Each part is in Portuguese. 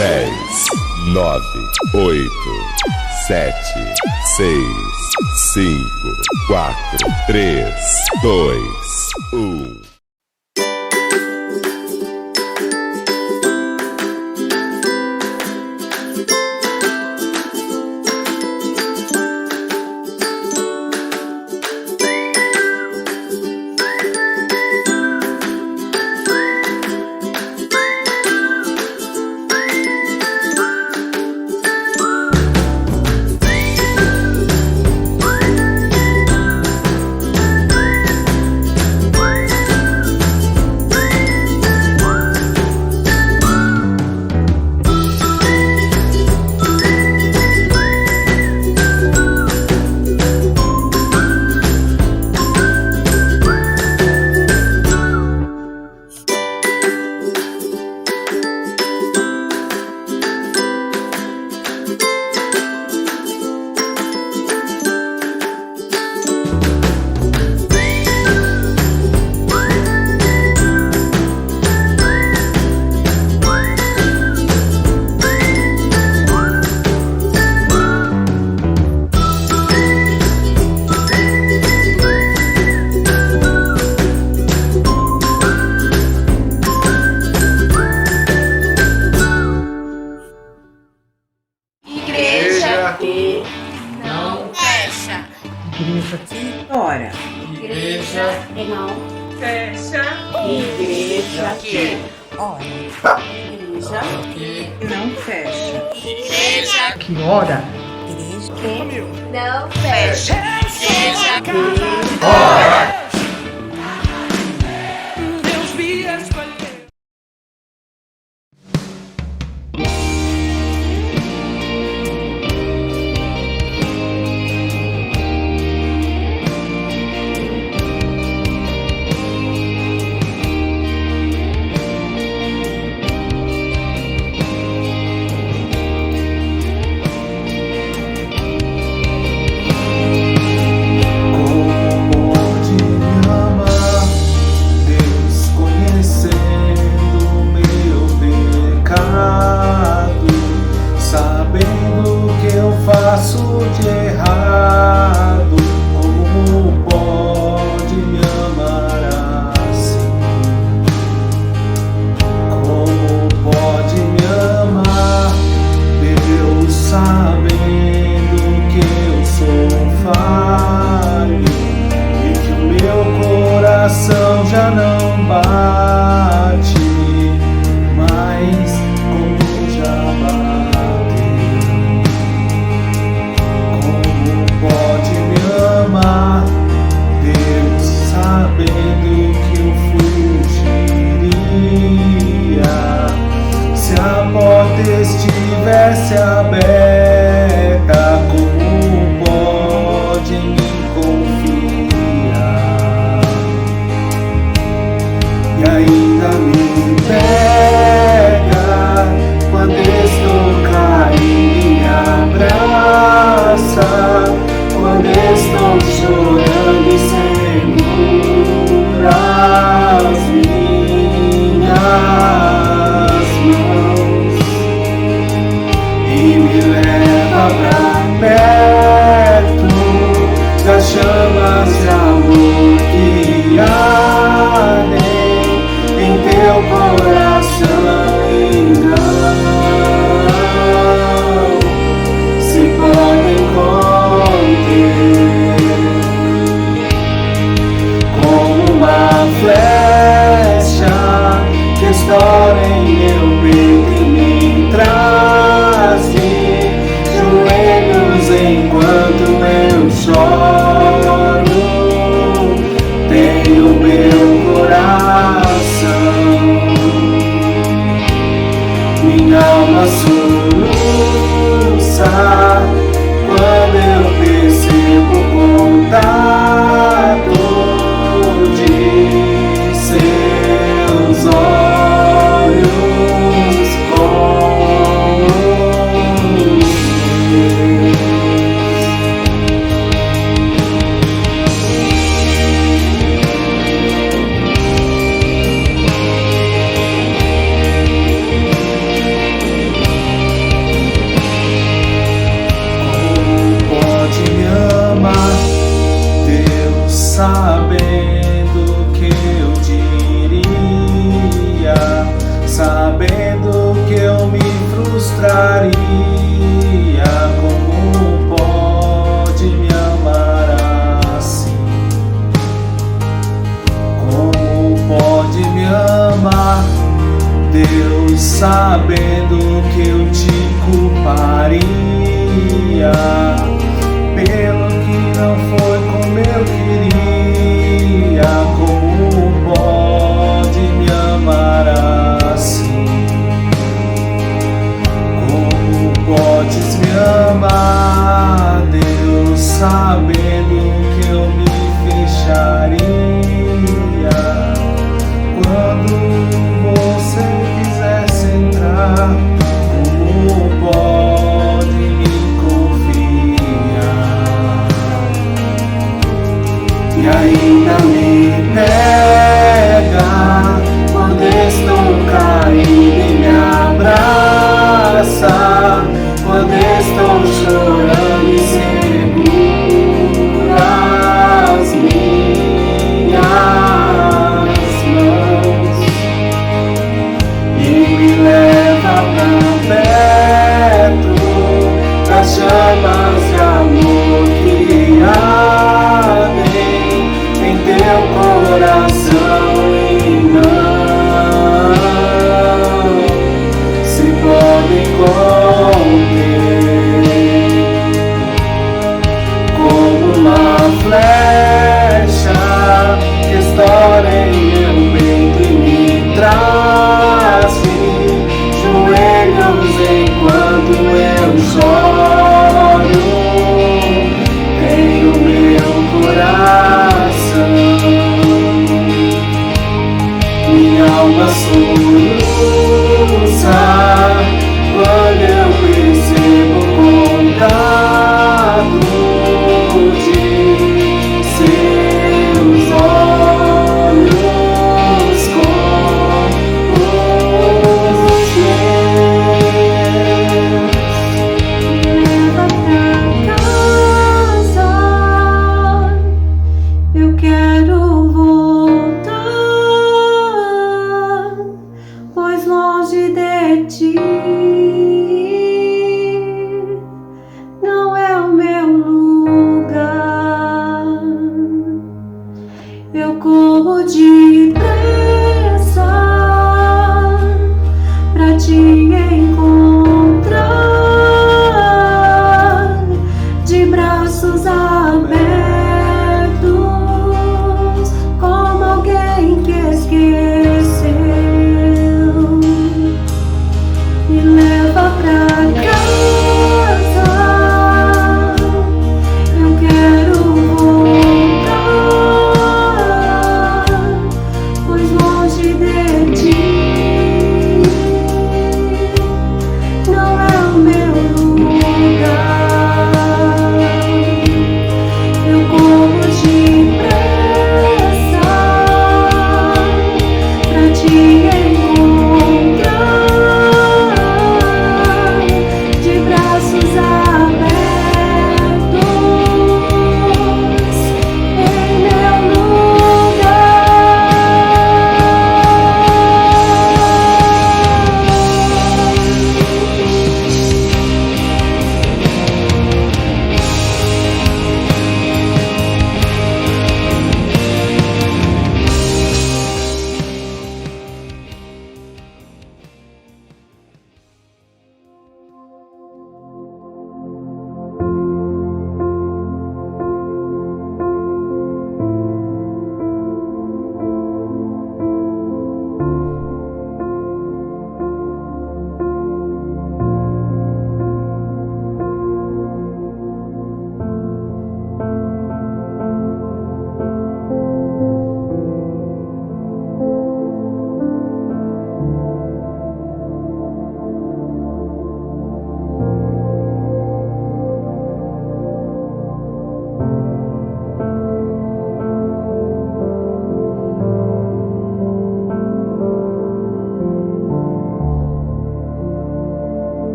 10, 9, 8, 7, 6, 5, 4, 3, 2, 1. Que não fecha. Igreja que ora. Igreja que não fecha. Igreja que Ora. igreja Que Não fecha. igreja Que ora. igreja que não fecha. igreja Igreja ora. Faço de errado, como pode me amar assim? Como pode me amar, Deus, sabendo que eu sou falho e que o meu coração já não bate mais como já bate. Pode me amar, Deus, sabendo que eu fugiria se a porta estivesse aberta. Como pode me confiar e ainda me pega quando estou caindo e me abraça? Quando estou chorando e segura as minhas mãos e me leva pra perto das chamas de amor que ardem em teu coração e não se podem como uma flecha que estoura em meu peito e me traz de joelhos enquanto eu choro. Tenho meu coração, minha alma soluça quando eu percebo o contato de seus olhos com os meus. sabendo que eu me frustraria. Como pode me amar assim? Como pode me amar, Deus, sabendo que eu te culparia pelo que não foi como eu queria? Como pode me amar assim? Como podes me amar, Deus, sabendo que eu me fecharia quando você quisesse entrar? Como pode me confiar e ainda me pega quando estou caído e me abraça, quando estou chorando e segura as minhas mãos e me leva pra perto das chamas de amor que ardem em teu coração e não se podem conter. Como uma flecha que estoura em meu peito e me traz joelhos enquanto eu choro em o meu coração. Minha alma soluça quando eu percebo o contato de seus olhos com os teus. Leva pra casa, eu quero voltar, pois longe de ti não é o meu lugar. Eu corro depressa pra te encontrar, de braços abertos, como alguém que esqueceu. Me leva pra casa, eu quero voltar, pois longe de ti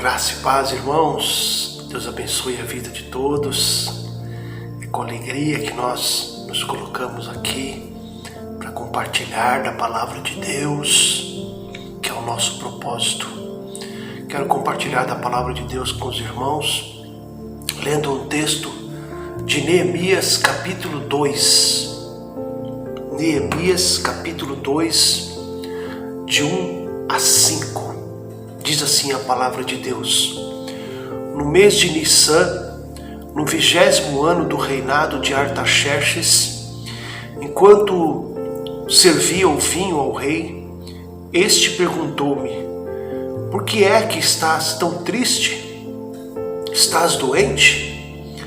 Graça e paz, irmãos. Deus abençoe a vida de todos. É com alegria que nós nos colocamos aqui para compartilhar da palavra de Deus, que é o nosso propósito. Quero compartilhar da palavra de Deus com os irmãos, lendo um texto de Neemias capítulo 2. Neemias capítulo 2, de 1 a 5. Diz assim a palavra de Deus: No mês de Nissan, no 20º ano do reinado de Artaxerxes, enquanto servia o vinho ao rei, este perguntou-me: Por que é que estás tão triste? Estás doente?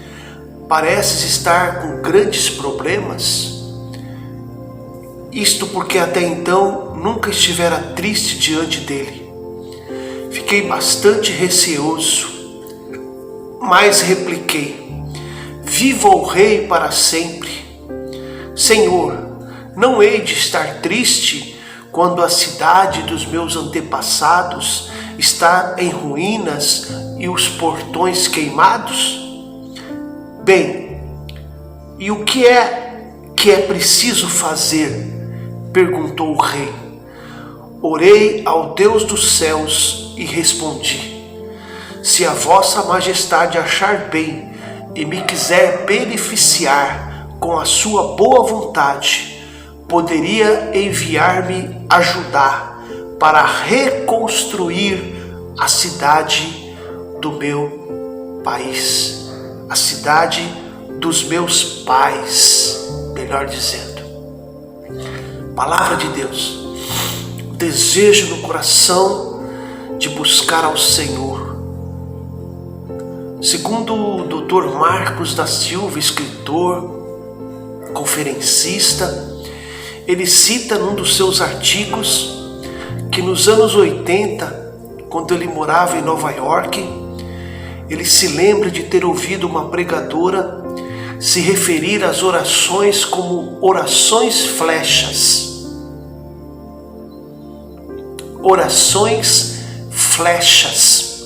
Pareces estar com grandes problemas? Isto porque até então nunca estivera triste diante dele. Fiquei bastante receoso, mas repliquei: Viva o rei para sempre! Senhor, não hei de estar triste quando a cidade dos meus antepassados está em ruínas e os portões queimados? Bem, e o que é preciso fazer? Perguntou o rei. Orei ao Deus dos céus e respondi: Se a vossa majestade achar bem e me quiser beneficiar com a sua boa vontade, poderia enviar-me a Judá para reconstruir a cidade do meu país, a cidade dos meus pais, melhor dizendo. Palavra de Deus. Desejo no coração de buscar ao Senhor. Segundo o Dr. Marcos da Silva, escritor, conferencista, ele cita num dos seus artigos que nos anos 80, quando ele morava em Nova York, ele se lembra de ter ouvido uma pregadora se referir às orações como orações flechas. Orações flechas,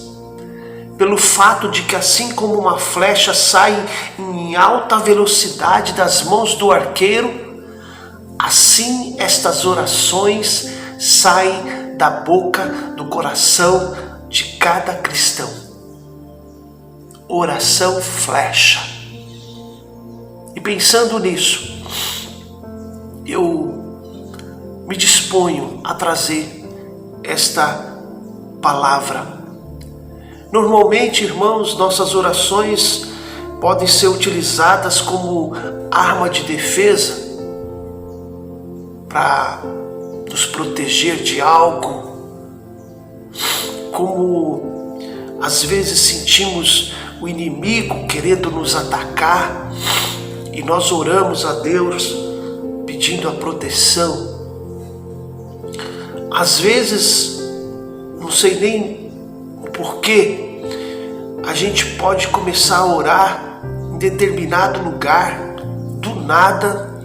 pelo fato de que assim como uma flecha sai em alta velocidade das mãos do arqueiro, assim estas orações saem da boca, do coração de cada cristão. Oração flecha. E pensando nisso, eu me disponho a trazer esta palavra. Normalmente, irmãos, nossas orações podem ser utilizadas como arma de defesa para nos proteger de algo, como às vezes sentimos o inimigo querendo nos atacar e nós oramos a Deus pedindo a proteção. Às vezes, não sei nem o porquê, a gente pode começar a orar em determinado lugar, do nada,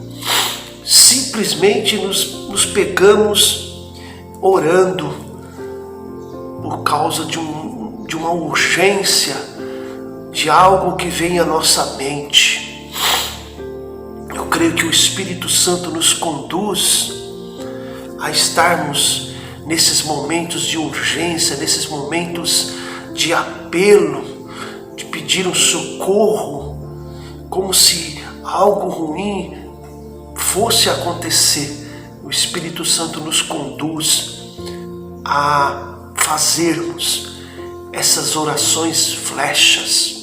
simplesmente nos pegamos orando por causa de uma urgência, de algo que vem à nossa mente. Eu creio que o Espírito Santo nos conduz a estarmos nesses momentos de urgência, nesses momentos de apelo, de pedir um socorro, como se algo ruim fosse acontecer. O Espírito Santo nos conduz a fazermos essas orações flechas.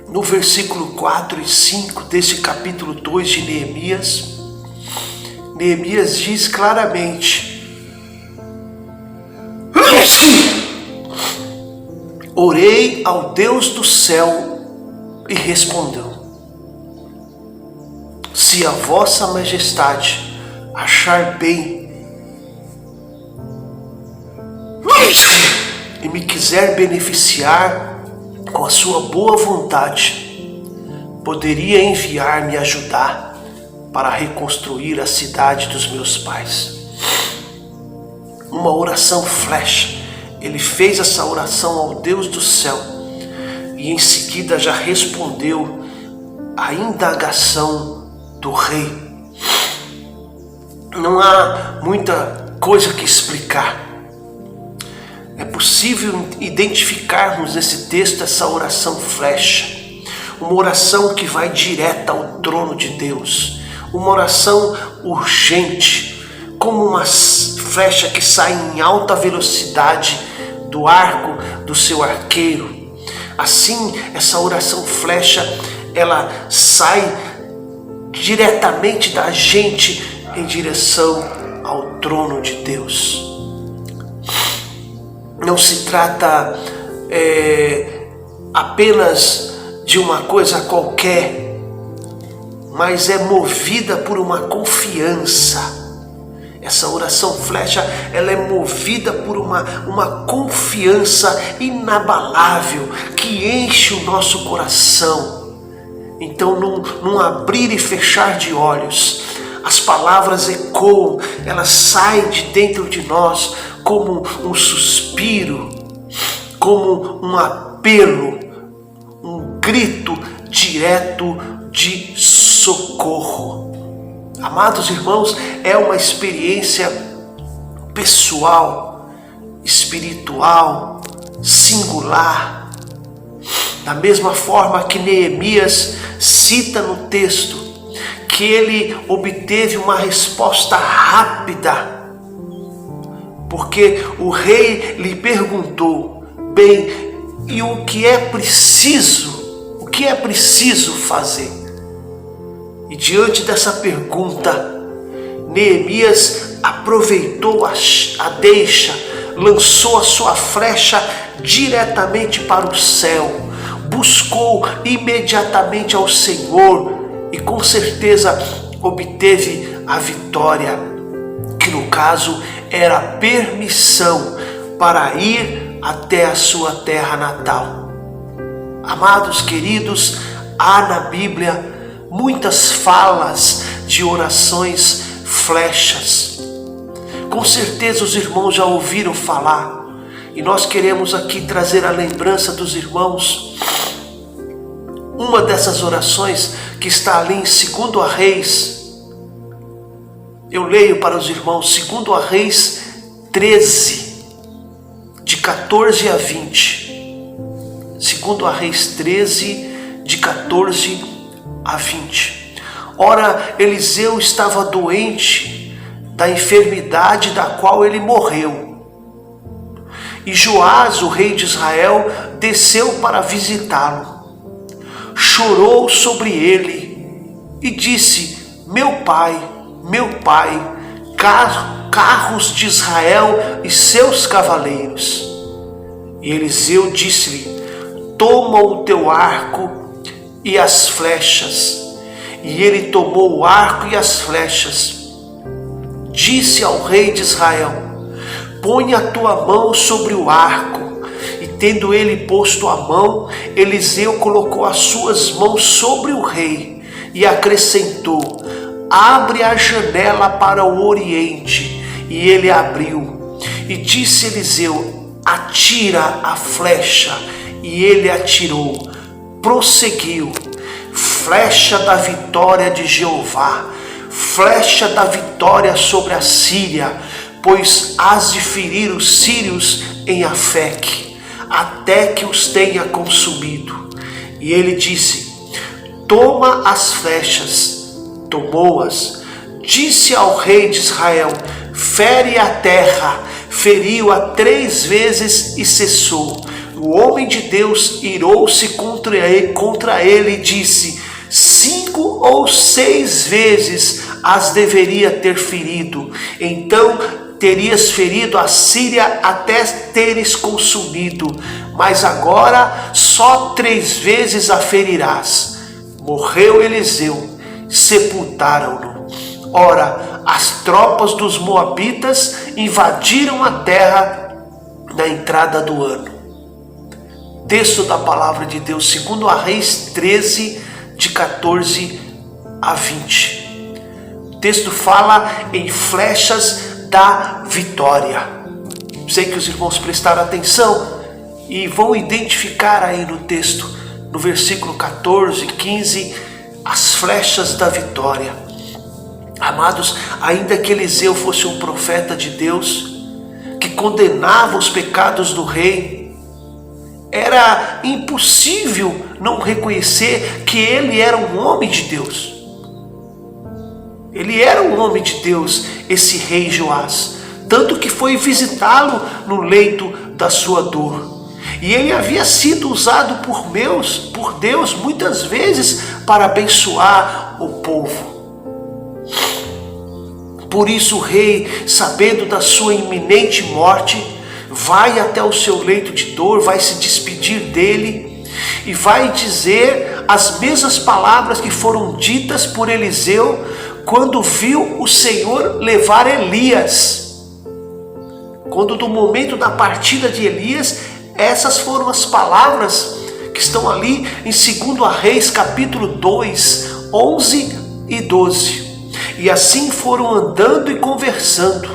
No versículo 4 e 5 desse capítulo 2 de Neemias, Neemias diz claramente: Orei ao Deus do céu e respondeu: Se a vossa majestade achar bem e me quiser beneficiar com a sua boa vontade, poderia enviar-me a Judá para reconstruir a cidade dos meus pais. Uma oração flecha. ele fez essa oração ao Deus do céu e em seguida já respondeu à indagação do rei. Não há muita coisa que explicar. É possível identificarmos nesse texto essa oração flecha, uma oração que vai direta ao trono de Deus, uma oração urgente, como uma flecha que sai em alta velocidade do arco do seu arqueiro. Assim, essa oração flecha, ela sai diretamente da gente em direção ao trono de Deus. Não se trata apenas de uma coisa qualquer, mas é movida por uma confiança. Essa oração flecha, ela é movida por uma confiança inabalável que enche o nosso coração. Então, num abrir e fechar de olhos, as palavras ecoam, elas saem de dentro de nós como um suspiro, como um apelo, um grito direto de socorro. Amados irmãos, é uma experiência pessoal, espiritual, singular. Da mesma forma que Neemias cita no texto que ele obteve uma resposta rápida, porque o rei lhe perguntou: bem, e o que é preciso? O que é preciso fazer? E diante dessa pergunta, Neemias aproveitou a deixa, lançou a sua flecha diretamente para o céu, buscou imediatamente ao Senhor e com certeza obteve a vitória, que no caso era a permissão para ir até a sua terra natal. Amados queridos, há na Bíblia muitas falas de orações flechas. Com certeza os irmãos já ouviram falar, e nós queremos aqui trazer a lembrança dos irmãos uma dessas orações que está ali em 2 Reis. Eu leio para os irmãos 2 Reis 13, de 14 a 20. 2 Reis 13, de 14 a 20. Ora, Eliseu estava doente da enfermidade da qual ele morreu. E Joás, o rei de Israel, desceu para visitá-lo. Chorou sobre ele e disse: meu pai, carros de Israel e seus cavaleiros. E Eliseu disse-lhe: toma o teu arco e as flechas. E ele tomou o arco e as flechas. Disse ao rei de Israel: põe a tua mão sobre o arco. E tendo ele posto a mão, Eliseu colocou as suas mãos sobre o rei e acrescentou: abre a janela para o oriente. E ele abriu. E disse Eliseu: atira a flecha. E ele atirou. Prosseguiu: flecha da vitória de Jeová, flecha da vitória sobre a Síria, pois hás de ferir os sírios em Afeque, até que os tenha consumido. E ele disse: toma as flechas. Tomou-as. Disse ao rei de Israel: fere a terra. Feriu-a 3 vezes e cessou. O homem de Deus irou-se contra ele e disse: 5 ou 6 vezes as deveria ter ferido. Então terias ferido a Síria até teres consumido. Mas agora só 3 vezes a ferirás. Morreu Eliseu, sepultaram-no. Ora, as tropas dos moabitas invadiram a terra na entrada do ano. Texto da palavra de Deus, 2 Reis 13, de 14 a 20. O texto fala em flechas da vitória. sei que os irmãos prestaram atenção e vão identificar aí no texto, no versículo 14, 15, as flechas da vitória. Amados, ainda que Eliseu fosse um profeta de Deus, que condenava os pecados do rei, era impossível não reconhecer que ele era um homem de Deus. Ele era um homem de Deus, esse rei Joás, tanto que foi visitá-lo no leito da sua dor. E ele havia sido usado por Deus muitas vezes para abençoar o povo. Por isso o rei, sabendo da sua iminente morte, vai até o seu leito de dor, vai se despedir dele e vai dizer as mesmas palavras que foram ditas por Eliseu quando viu o Senhor levar Elias. Quando no momento da partida de Elias, essas foram as palavras que estão ali em 2 Reis capítulo 2, 11 e 12. E assim foram andando e conversando.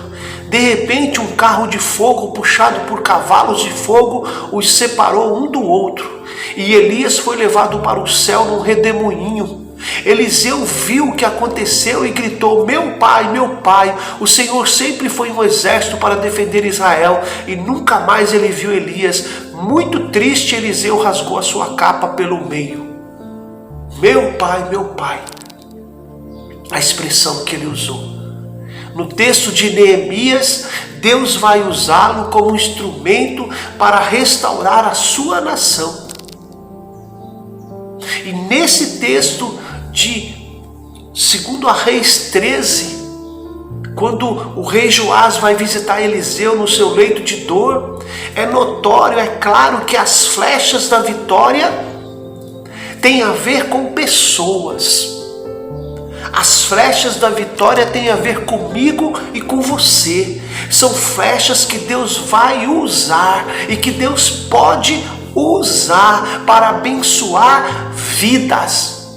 De repente um carro de fogo puxado por cavalos de fogo os separou um do outro. E Elias foi levado para o céu num redemoinho. Eliseu viu o que aconteceu e gritou: meu pai, o Senhor sempre foi um exército para defender Israel. E nunca mais ele viu Elias. Muito triste, Eliseu rasgou a sua capa pelo meio. Meu pai. A expressão que ele usou. No texto de Neemias, Deus vai usá-lo como instrumento para restaurar a sua nação. E nesse texto de 2 Reis 13, quando o rei Joás vai visitar Eliseu no seu leito de dor, é notório, é claro que as flechas da vitória têm a ver com pessoas. As flechas da vitória têm a ver comigo e com você. São flechas que Deus vai usar e que Deus pode usar para abençoar vidas.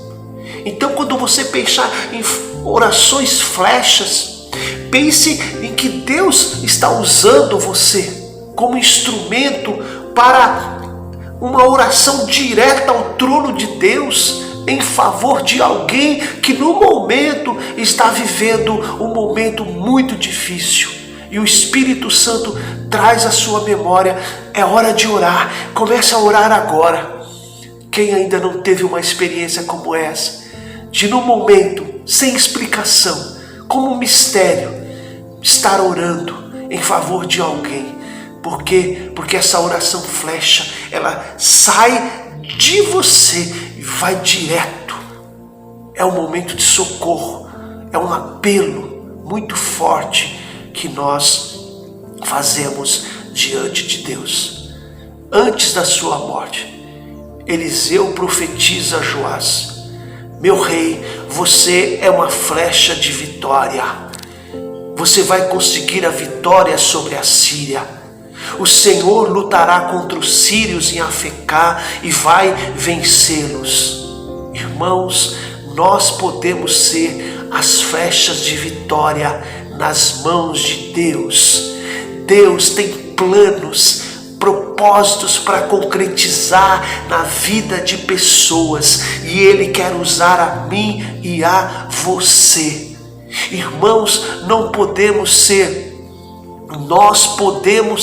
Então, quando você pensar em orações flechas, pense em que Deus está usando você como instrumento para uma oração direta ao trono de Deus, em favor de alguém que no momento está vivendo um momento muito difícil. E o Espírito Santo traz à sua memória: é hora de orar, comece a orar agora. Quem ainda não teve uma experiência como essa, de no momento, sem explicação, como um mistério, estar orando em favor de alguém? Por quê? Porque essa oração flecha, ela sai de você e vai direto. É um momento de socorro, é um apelo muito forte que nós fazemos diante de Deus. Antes da sua morte, Eliseu profetiza a Joás: meu rei, você é uma flecha de vitória. Você vai conseguir a vitória sobre a Síria. O Senhor lutará contra os sírios em Afecá e vai vencê-los. Irmãos, nós podemos ser as flechas de vitória nas mãos de Deus. Deus tem planos, propósitos para concretizar na vida de pessoas, e Ele quer usar a mim e a você. Irmãos, nós podemos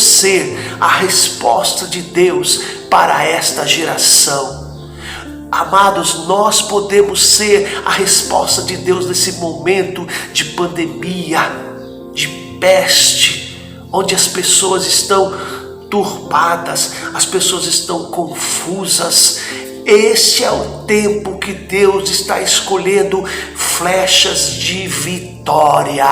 ser a resposta de Deus para esta geração. Amados, nós podemos ser a resposta de Deus nesse momento de pandemia, de peste, onde as pessoas estão turbadas, as pessoas estão confusas. Este é o tempo que Deus está escolhendo flechas de vitória.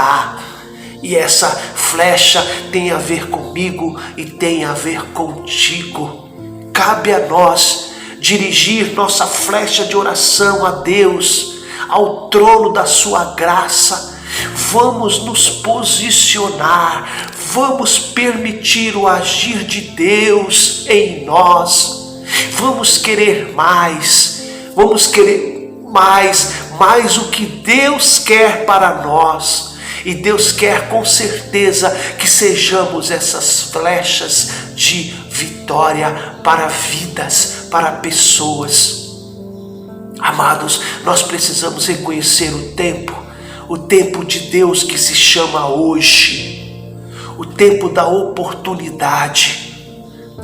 E essa flecha tem a ver comigo e tem a ver contigo. Cabe a nós dirigir nossa flecha de oração a Deus, ao trono da sua graça. Vamos nos posicionar, vamos permitir o agir de Deus em nós. Vamos querer mais o que Deus quer para nós. E Deus quer com certeza que sejamos essas flechas de vitória para vidas, para pessoas. Amados, nós precisamos reconhecer o tempo de Deus que se chama hoje, o tempo da oportunidade.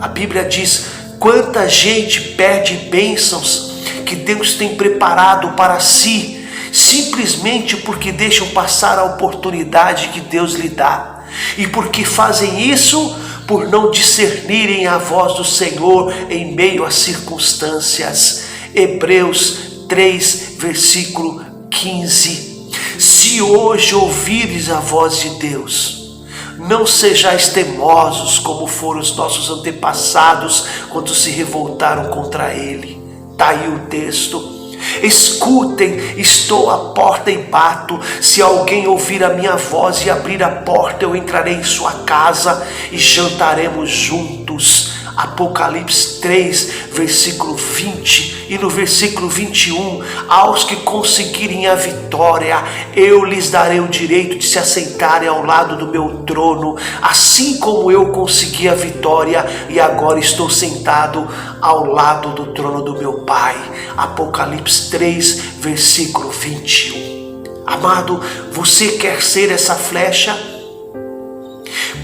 A Bíblia diz: quanta gente perde bênçãos que Deus tem preparado para si, simplesmente porque deixam passar a oportunidade que Deus lhe dá. E porque fazem isso por não discernirem a voz do Senhor em meio às circunstâncias. Hebreus 3, versículo 15. Se hoje ouvires a voz de Deus, não sejais teimosos como foram os nossos antepassados quando se revoltaram contra ele. Está aí o texto. Escutem, estou à porta e bato. Se alguém ouvir a minha voz e abrir a porta, eu entrarei em sua casa e jantaremos juntos. Apocalipse 3, versículo 20 e no versículo 21, aos que conseguirem a vitória, eu lhes darei o direito de se assentarem ao lado do meu trono, assim como eu consegui a vitória e agora estou sentado ao lado do trono do meu Pai. Apocalipse 3, versículo 21. Amado, você quer ser essa flecha?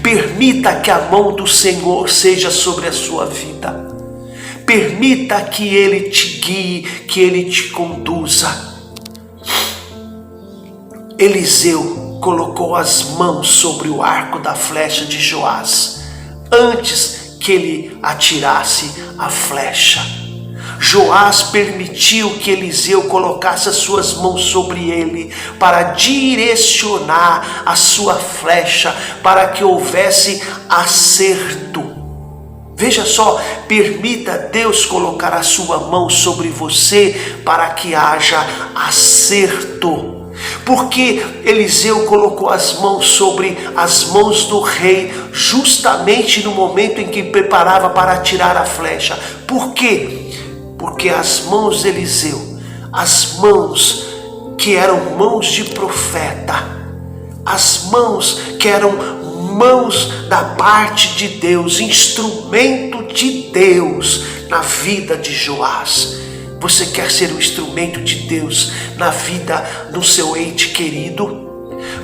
Permita que a mão do Senhor seja sobre a sua vida. Permita que Ele te guie, que Ele te conduza. Eliseu colocou as mãos sobre o arco da flecha de Joás, antes que ele atirasse a flecha. Joás permitiu que Eliseu colocasse as suas mãos sobre ele para direcionar a sua flecha, para que houvesse acerto. Veja só, permita Deus colocar a sua mão sobre você para que haja acerto. Porque Eliseu colocou as mãos sobre as mãos do rei justamente no momento em que preparava para atirar a flecha. Por quê? Porque as mãos de Eliseu, as mãos que eram mãos de profeta, as mãos que eram mãos da parte de Deus, instrumento de Deus na vida de Joás. Você quer ser um instrumento de Deus na vida do seu ente querido?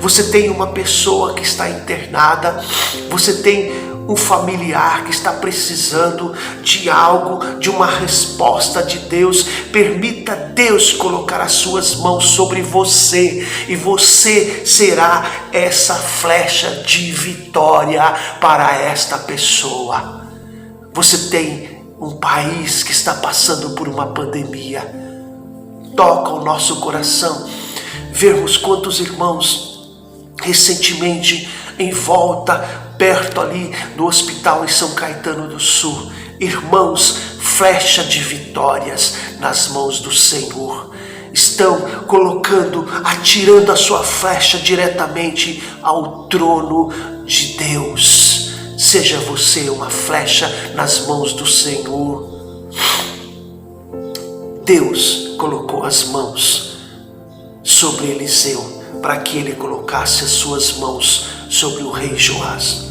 Você tem uma pessoa que está internada, você tem um familiar que está precisando de algo, de uma resposta de Deus. Permita Deus colocar as suas mãos sobre você e você será essa flecha de vitória para esta pessoa. Você tem um país que está passando por uma pandemia. Toca o nosso coração vermos quantos irmãos recentemente em volta, perto ali do hospital em São Caetano do Sul, irmãos, flecha de vitórias nas mãos do Senhor, estão colocando, atirando a sua flecha diretamente ao trono de Deus. Seja você uma flecha nas mãos do Senhor. Deus colocou as mãos sobre Eliseu para que ele colocasse as suas mãos sobre o rei Joás.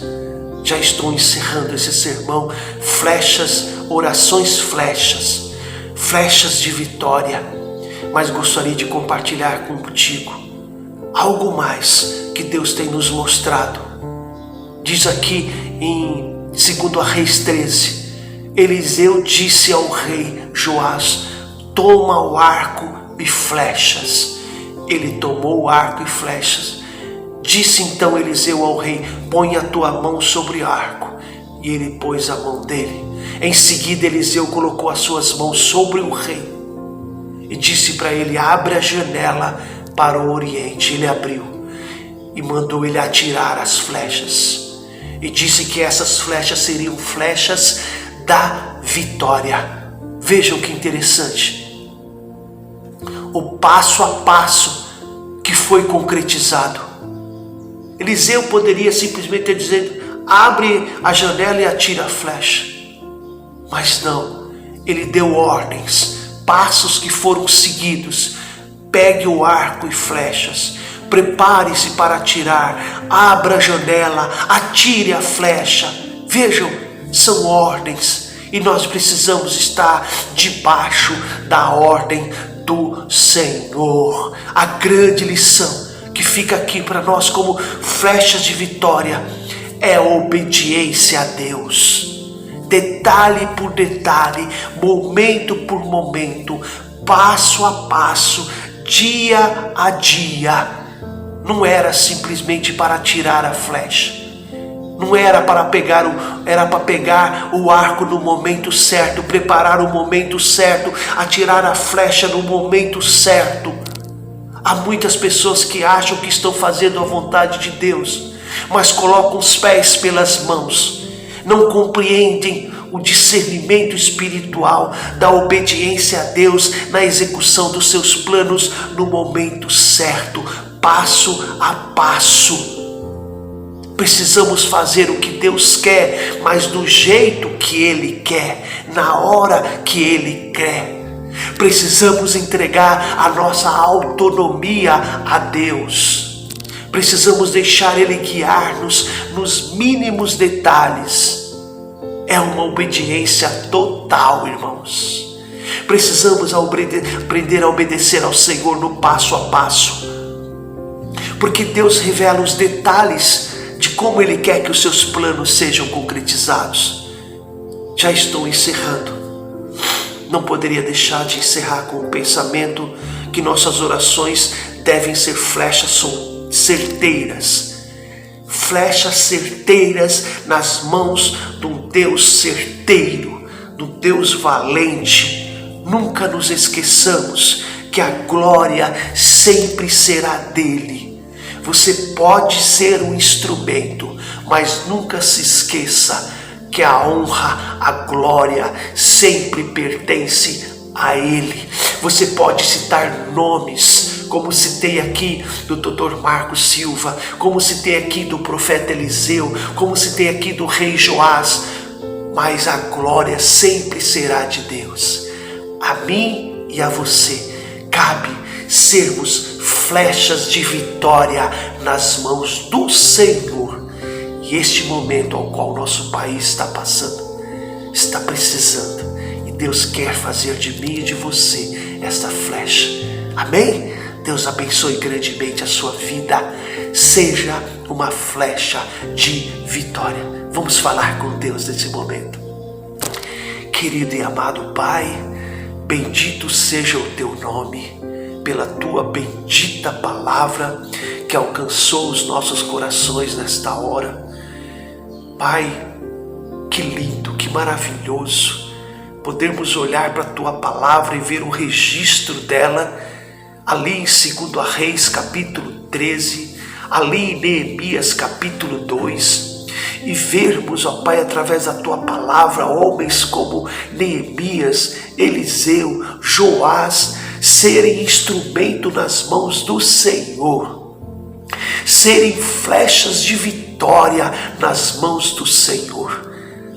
Já estou encerrando esse sermão. Flechas, orações flechas, flechas de vitória. Mas gostaria de compartilhar contigo algo mais que Deus tem nos mostrado. Diz aqui em 2 Reis 13, Eliseu disse ao rei Joás: toma o arco e flechas. Ele tomou o arco e flechas. Disse então Eliseu ao rei: põe a tua mão sobre o arco. E ele pôs a mão dele. Em seguida Eliseu colocou as suas mãos sobre o rei e disse para ele: abre a janela para o oriente. Ele abriu e mandou ele atirar as flechas. E disse que essas flechas seriam flechas da vitória. Vejam que interessante. O passo a passo que foi concretizado. Eliseu poderia simplesmente ter dito: abre a janela e atira a flecha. Mas não, ele deu ordens, passos que foram seguidos. Pegue o arco e flechas, Prepare-se para atirar, abra a janela, atire a flecha. Vejam, são ordens e nós precisamos estar debaixo da ordem do Senhor. A grande lição que fica aqui para nós como flechas de vitória é a obediência a Deus. Detalhe por detalhe, momento por momento, passo a passo, dia a dia. Não era simplesmente para atirar a flecha. Não era para pegar o arco no momento certo, preparar o momento certo, atirar a flecha no momento certo. Há muitas pessoas que acham que estão fazendo a vontade de Deus, mas colocam os pés pelas mãos. Não compreendem o discernimento espiritual da obediência a Deus na execução dos seus planos no momento certo, passo a passo. Precisamos fazer o que Deus quer, mas do jeito que Ele quer, na hora que Ele quer. Precisamos entregar a nossa autonomia a Deus. Precisamos deixar Ele guiar-nos nos mínimos detalhes. É uma obediência total, irmãos. Precisamos aprender a obedecer ao Senhor no passo a passo. Porque Deus revela os detalhes de como Ele quer que os seus planos sejam concretizados. Já estou encerrando. Não poderia deixar de encerrar com o pensamento que nossas orações devem ser flechas certeiras. Flechas certeiras nas mãos de um Deus certeiro, de um Deus valente. Nunca nos esqueçamos que a glória sempre será dele. Você pode ser um instrumento, mas nunca se esqueça que a honra, a glória sempre pertence a Ele. Você pode citar nomes, como citei aqui do Dr. Marcos Silva, como citei aqui do profeta Eliseu, como citei aqui do rei Joás, mas a glória sempre será de Deus. A mim e a você cabe sermos flechas de vitória nas mãos do Senhor. E este momento ao qual o nosso país está passando, está precisando, e Deus quer fazer de mim e de você esta flecha. Amém? Deus abençoe grandemente a sua vida. Seja uma flecha de vitória. Vamos falar com Deus nesse momento. Querido e amado Pai, bendito seja o teu nome, pela tua bendita palavra que alcançou os nossos corações nesta hora. Pai, que lindo, que maravilhoso podermos olhar para a tua palavra e ver o registro dela ali em 2 Reis capítulo 13, ali em Neemias capítulo 2, e vermos, ó Pai, através da tua palavra, homens como Neemias, Eliseu, Joás, serem instrumento nas mãos do Senhor, serem flechas de vitória nas mãos do Senhor.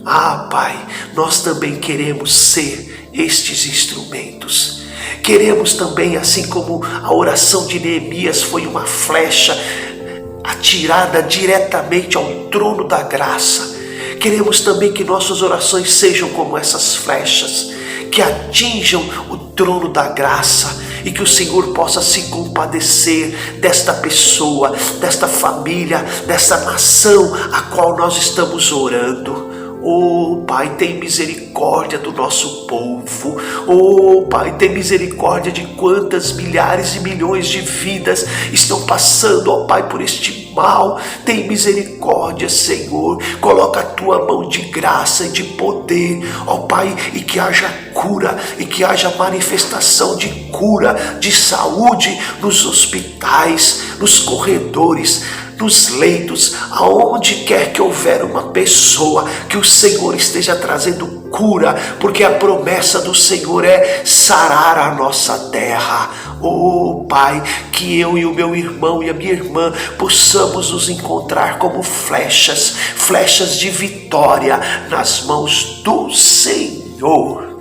Ah, Pai, nós também queremos ser estes instrumentos. Queremos também, assim como a oração de Neemias foi uma flecha atirada diretamente ao trono da graça, queremos também que nossas orações sejam como essas flechas, que atinjam o trono da graça, e que o Senhor possa se compadecer desta pessoa, desta família, desta nação a qual nós estamos orando. Oh Pai, tem misericórdia do nosso povo. Oh Pai, tem misericórdia de quantas milhares e milhões de vidas estão passando, ó Pai, por este mal. Tem misericórdia, Senhor. Coloca a tua mão de graça e de poder, ó Pai, e que haja cura, e que haja manifestação de cura, de saúde nos hospitais, nos corredores, nos leitos, aonde quer que houver uma pessoa, que o Senhor esteja trazendo cura, porque a promessa do Senhor é sarar a nossa terra. Oh Pai, que eu e o meu irmão e a minha irmã possamos nos encontrar como flechas, flechas de vitória nas mãos do Senhor.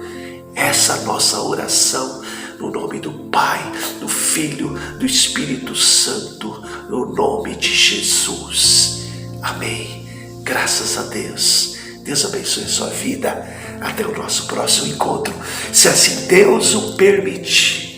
Essa nossa oração, no nome do Pai, do Filho, do Espírito Santo. no nome de Jesus. Amém. Graças a Deus. Deus abençoe a sua vida. Até o nosso próximo encontro, se assim Deus o permitir.